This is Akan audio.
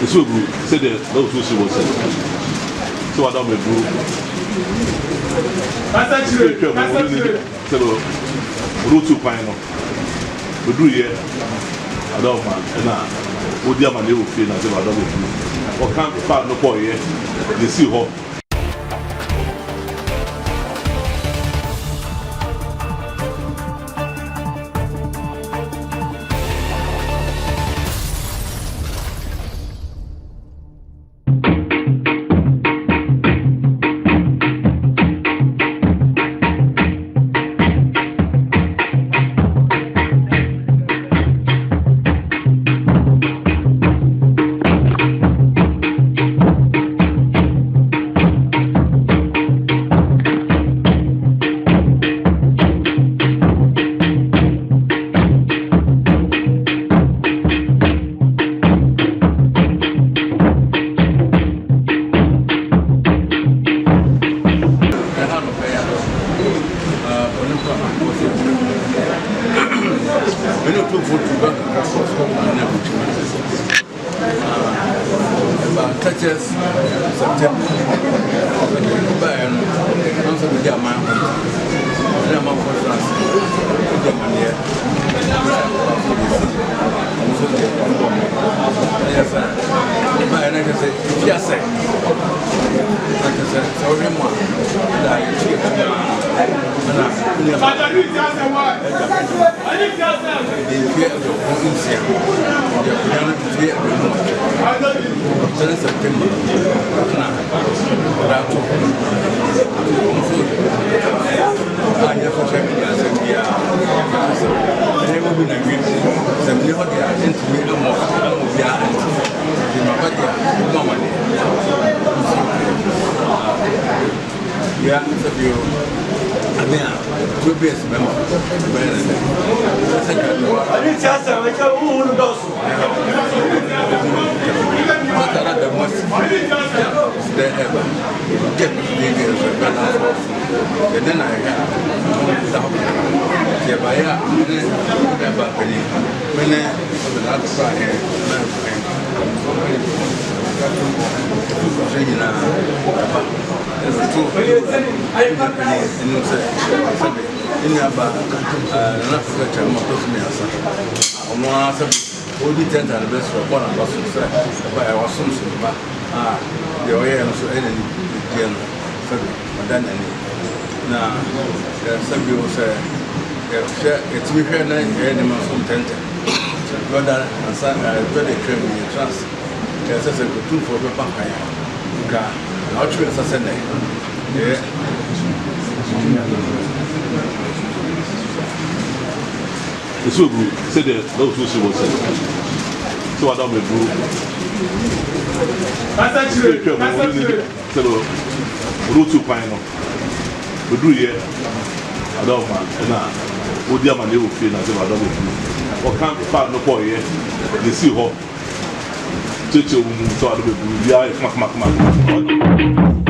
so good. Say the those who she was saying. So I don't make blue. That's true. So root to pine. We do here. I don't man. And now, what the man they will feel as if I don't make blue. Or can't find no boy here. They see her. So good. Say the those who she was saying. So I don't make blue. That's true. So root to pine. We do here. I don't man. And now, what the man they will feel as if I don't make blue. Or can't find no boy here. They see her. So I don't make blue. Yeah, come on.